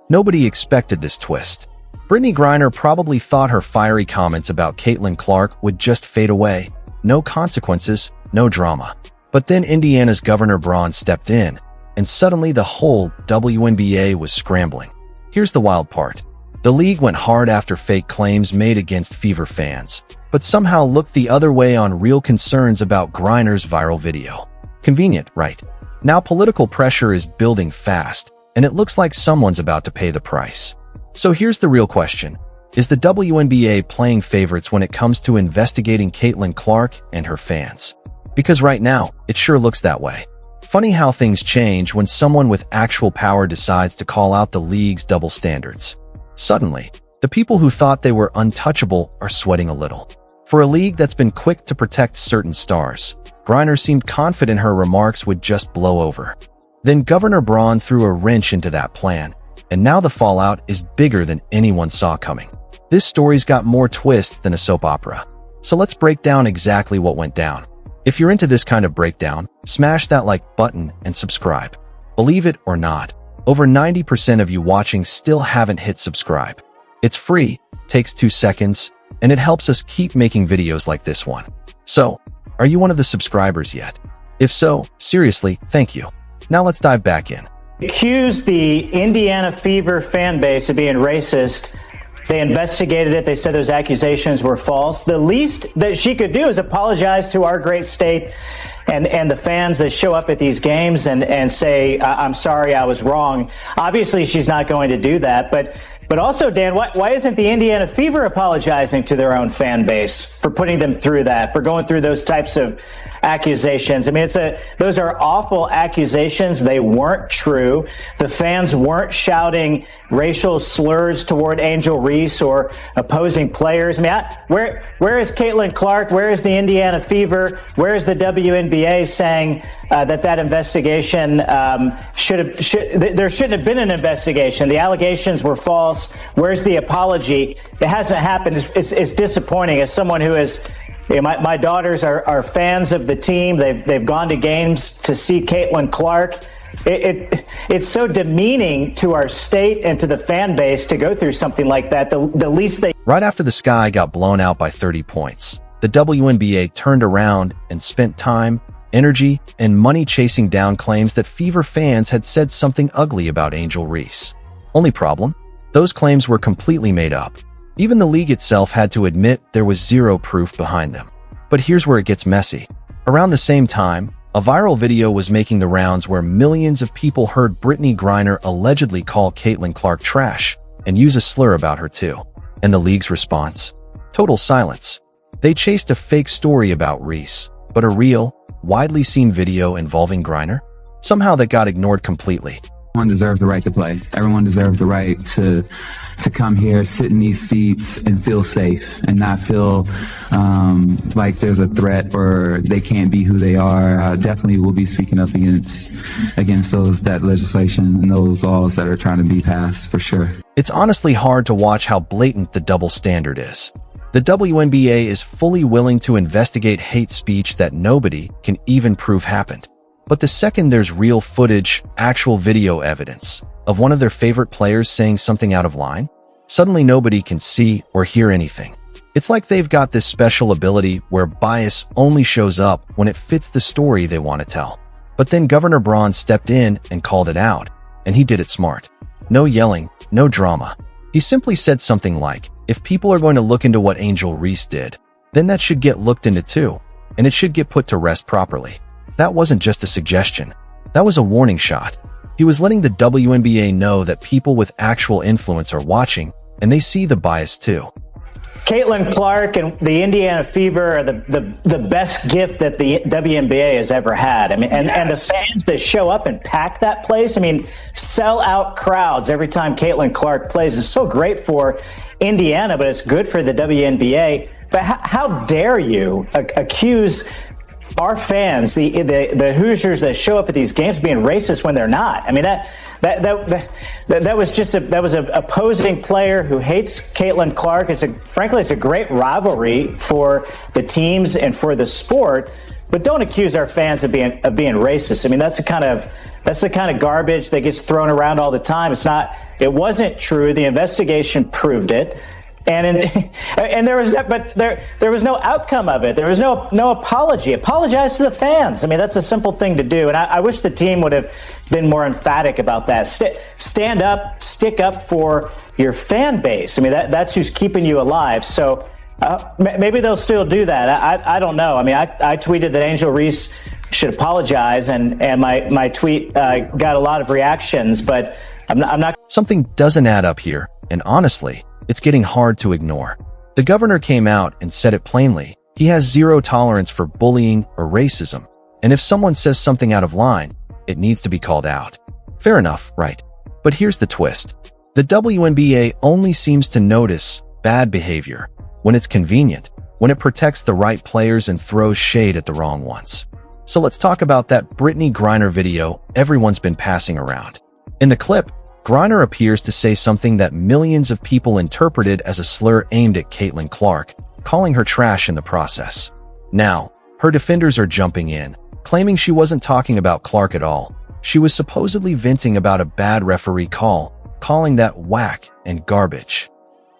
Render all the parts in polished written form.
Nobody expected this twist. Britney Griner probably thought her fiery comments about Caitlyn Clark would just fade away. No consequences, no drama. But then Indiana's Governor Braun stepped in, and suddenly the whole WNBA was scrambling. Here's the wild part. The league went hard after fake claims made against Fever fans, but somehow looked the other way on real concerns about Griner's viral video. Convenient, right? Now political pressure is building fast, and it looks like someone's about to pay the price. So here's the real question. Is the WNBA playing favorites when it comes to investigating Caitlyn Clark and her fans? Because right now, it sure looks that way. Funny how things change when someone with actual power decides to call out the league's double standards. Suddenly, the people who thought they were untouchable are sweating a little. For a league that's been quick to protect certain stars, Griner seemed confident her remarks would just blow over. Then Governor Braun threw a wrench into that plan, and now the fallout is bigger than anyone saw coming. This story's got more twists than a soap opera. So let's break down exactly what went down. If you're into this kind of breakdown, smash that like button and subscribe. Believe it or not, over 90% of you watching still haven't hit subscribe. It's free, takes 2 seconds, and it helps us keep making videos like this one. So, are you one of the subscribers yet? If so, seriously, thank you. Now let's dive back in. Accused the Indiana Fever fan base of being racist. They investigated it. They said those accusations were false. The least that she could do is apologize to our great state and the fans that show up at these games and say, I'm sorry, I was wrong. Obviously, she's not going to do that. But also, Dan, why isn't the Indiana Fever apologizing to their own fan base for putting them through that, for going through those types of accusations? I mean, those are awful accusations. They weren't true. The fans weren't shouting racial slurs toward Angel Reese or opposing players. I mean, where is Caitlyn Clark? Where is the Indiana Fever? Where is the WNBA saying that investigation there shouldn't have been an investigation? The allegations were false. Where's the apology? It hasn't happened. It's disappointing. As someone who is, my daughters are fans of the team. They've gone to games to see Caitlyn Clark. It's so demeaning to our state and to the fan base to go through something like that. The least they... Right after the Sky got blown out by 30 points, the WNBA turned around and spent time, energy, and money chasing down claims that Fever fans had said something ugly about Angel Reese. Only problem? Those claims were completely made up. Even the league itself had to admit there was zero proof behind them. But here's where it gets messy. Around the same time, a viral video was making the rounds where millions of people heard Brittney Griner allegedly call Caitlyn Clark trash and use a slur about her too. And the league's response? Total silence. They chased a fake story about Reese, but a real, widely seen video involving Griner? Somehow that got ignored completely. Everyone deserves the right to play. Everyone deserves the right to come here, sit in these seats, and feel safe and not feel like there's a threat or they can't be who they are. Definitely will be speaking up against that legislation and those laws that are trying to be passed, for sure. It's honestly hard to watch how blatant the double standard is. The WNBA is fully willing to investigate hate speech that nobody can even prove happened. But the second there's real footage, actual video evidence, of one of their favorite players saying something out of line, suddenly nobody can see or hear anything. It's like they've got this special ability where bias only shows up when it fits the story they want to tell. But then Governor Braun stepped in and called it out, and he did it smart. No yelling, no drama. He simply said something like, if people are going to look into what Angel Reese did, then that should get looked into too, and it should get put to rest properly. That wasn't just a suggestion. That was a warning shot. He was letting the WNBA know that people with actual influence are watching, and they see the bias too. Caitlyn Clark and the Indiana Fever are the best gift that the WNBA has ever had. I mean, and the fans that show up and pack that place, I mean, sell out crowds every time Caitlyn Clark plays. It's so great for Indiana, but it's good for the WNBA. But how dare you accuse our fans, the Hoosiers that show up at these games, being racist when they're not? I mean, that was an opposing player who hates Caitlyn Clark. Frankly, it's a great rivalry for the teams and for the sport. But don't accuse our fans of being racist. I mean, that's the kind of That's the kind of garbage that gets thrown around all the time. It wasn't true. The investigation proved it. And there was no outcome of it. There was no apology. Apologize to the fans. I mean, that's a simple thing to do. And I wish the team would have been more emphatic about that. Stand up, stick up for your fan base. I mean, that's who's keeping you alive. So maybe they'll still do that. I don't know. I mean, I tweeted that Angel Reese should apologize, and my tweet got a lot of reactions, but I'm not. Something doesn't add up here, and honestly, it's getting hard to ignore. The governor came out and said it plainly. He has zero tolerance for bullying or racism, and if someone says something out of line, it needs to be called out. Fair enough, right? But here's the twist. The WNBA only seems to notice bad behavior when it's convenient, when it protects the right players and throws shade at the wrong ones. So let's talk about that Britney Griner video everyone's been passing around. In the clip, Griner appears to say something that millions of people interpreted as a slur aimed at Caitlyn Clark, calling her trash in the process. Now, her defenders are jumping in, claiming she wasn't talking about Clark at all. She was supposedly venting about a bad referee call, calling that whack and garbage.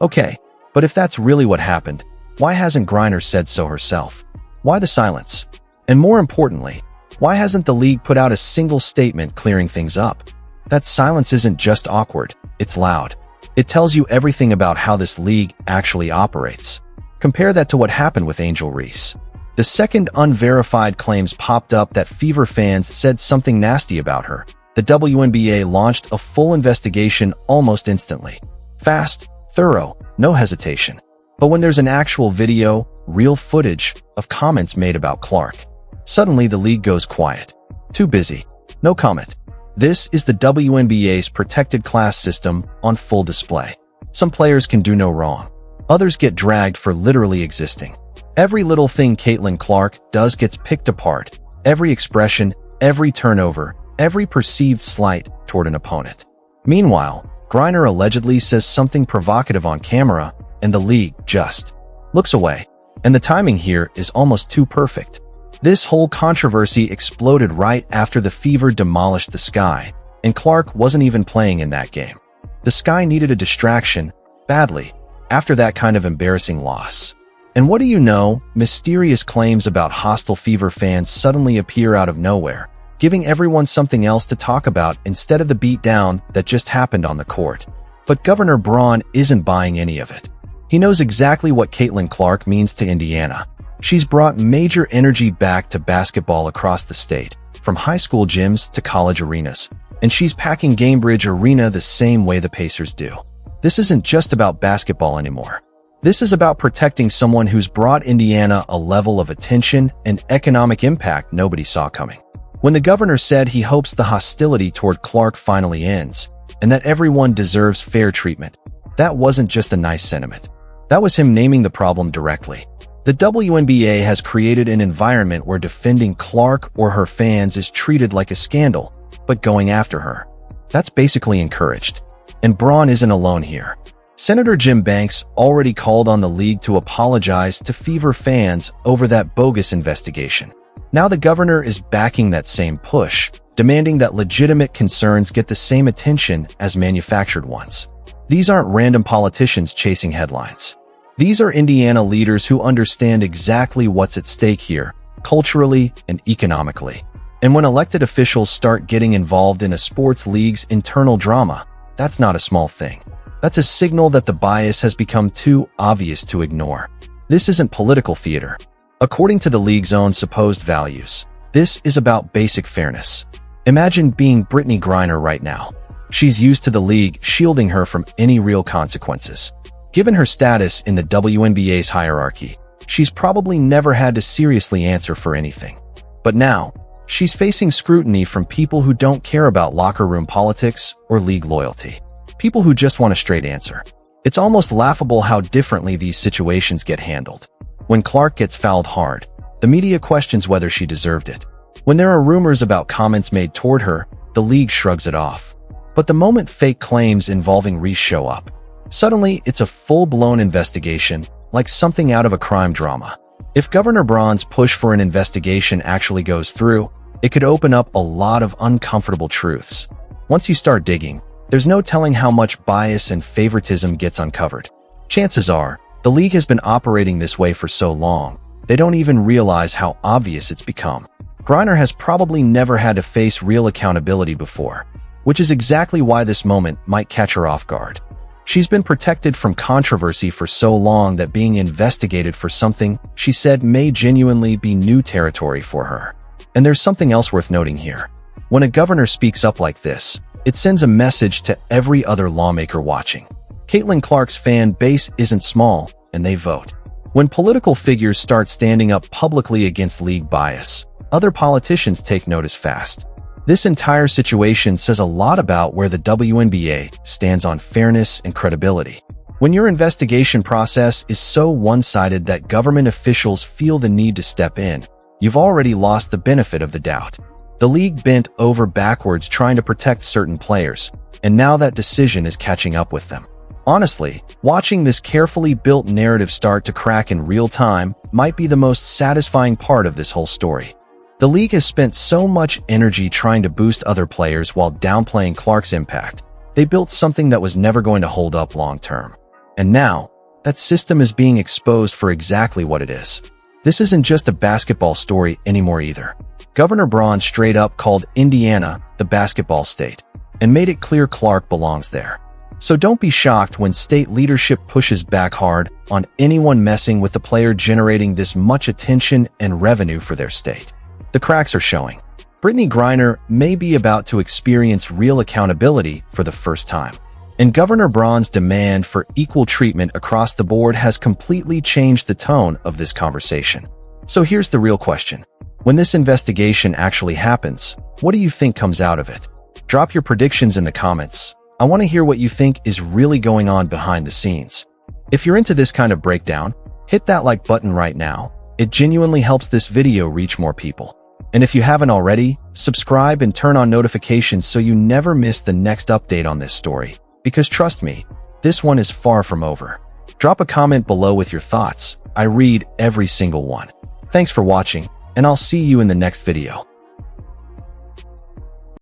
Okay, but if that's really what happened, why hasn't Griner said so herself? Why the silence? And more importantly, why hasn't the league put out a single statement clearing things up? That silence isn't just awkward, it's loud. It tells you everything about how this league actually operates. Compare that to what happened with Angel Reese. The second unverified claims popped up that Fever fans said something nasty about her, the WNBA launched a full investigation almost instantly. Fast, thorough, no hesitation. But when there's an actual video, real footage of comments made about Clark, suddenly the league goes quiet. Too busy. No comment. This is the WNBA's protected class system on full display. Some players can do no wrong. Others get dragged for literally existing. Every little thing Caitlyn Clark does gets picked apart. Every expression, every turnover, every perceived slight toward an opponent. Meanwhile, Griner allegedly says something provocative on camera, and the league just looks away. And the timing here is almost too perfect. This whole controversy exploded right after the Fever demolished the Sky, and Clark wasn't even playing in that game. The Sky needed a distraction, badly, after that kind of embarrassing loss. And what do you know, mysterious claims about hostile Fever fans suddenly appear out of nowhere, giving everyone something else to talk about instead of the beatdown that just happened on the court. But Governor Braun isn't buying any of it. He knows exactly what Caitlyn Clark means to Indiana. She's brought major energy back to basketball across the state, from high school gyms to college arenas, and she's packing Gamebridge Arena the same way the Pacers do. This isn't just about basketball anymore. This is about protecting someone who's brought Indiana a level of attention and economic impact nobody saw coming. When the governor said he hopes the hostility toward Clark finally ends, and that everyone deserves fair treatment, that wasn't just a nice sentiment. That was him naming the problem directly. The WNBA has created an environment where defending Clark or her fans is treated like a scandal, but going after her, that's basically encouraged. And Braun isn't alone here. Senator Jim Banks already called on the league to apologize to Fever fans over that bogus investigation. Now the governor is backing that same push, demanding that legitimate concerns get the same attention as manufactured ones. These aren't random politicians chasing headlines. These are Indiana leaders who understand exactly what's at stake here, culturally and economically. And when elected officials start getting involved in a sports league's internal drama, that's not a small thing. That's a signal that the bias has become too obvious to ignore. This isn't political theater. According to the league's own supposed values, this is about basic fairness. Imagine being Britney Griner right now. She's used to the league shielding her from any real consequences. Given her status in the WNBA's hierarchy, she's probably never had to seriously answer for anything. But now, she's facing scrutiny from people who don't care about locker room politics or league loyalty. People who just want a straight answer. It's almost laughable how differently these situations get handled. When Clark gets fouled hard, the media questions whether she deserved it. When there are rumors about comments made toward her, the league shrugs it off. But the moment fake claims involving Reese show up, suddenly it's a full-blown investigation, like something out of a crime drama. If Governor Braun's push for an investigation actually goes through, It could open up a lot of uncomfortable truths. Once you start digging, there's no telling how much bias and favoritism gets uncovered. Chances are, the league has been operating this way for so long, they don't even realize how obvious it's become. Griner has probably never had to face real accountability before, which is exactly why this moment might catch her off guard. She's been protected from controversy for so long that being investigated for something she said may genuinely be new territory for her. And there's something else worth noting here. When a governor speaks up like this, it sends a message to every other lawmaker watching. Caitlyn Clark's fan base isn't small, and they vote. When political figures start standing up publicly against league bias, other politicians take notice fast. This entire situation says a lot about where the WNBA stands on fairness and credibility. When your investigation process is so one-sided that government officials feel the need to step in, you've already lost the benefit of the doubt. The league bent over backwards trying to protect certain players, and now that decision is catching up with them. Honestly, watching this carefully built narrative start to crack in real time might be the most satisfying part of this whole story. The league has spent so much energy trying to boost other players while downplaying Clark's impact. They built something that was never going to hold up long term. And now, that system is being exposed for exactly what it is. This isn't just a basketball story anymore either. Governor Braun straight up called Indiana the basketball state and made it clear Clark belongs there. So don't be shocked when state leadership pushes back hard on anyone messing with the player generating this much attention and revenue for their state. The cracks are showing. Britney Griner may be about to experience real accountability for the first time. And Governor Braun's demand for equal treatment across the board has completely changed the tone of this conversation. So here's the real question. When this investigation actually happens, what do you think comes out of it? Drop your predictions in the comments. I want to hear what you think is really going on behind the scenes. If you're into this kind of breakdown, hit that like button right now. It genuinely helps this video reach more people. And if you haven't already, subscribe and turn on notifications so you never miss the next update on this story. Because trust me, this one is far from over. Drop a comment below with your thoughts. I read every single one. Thanks for watching, and I'll see you in the next video.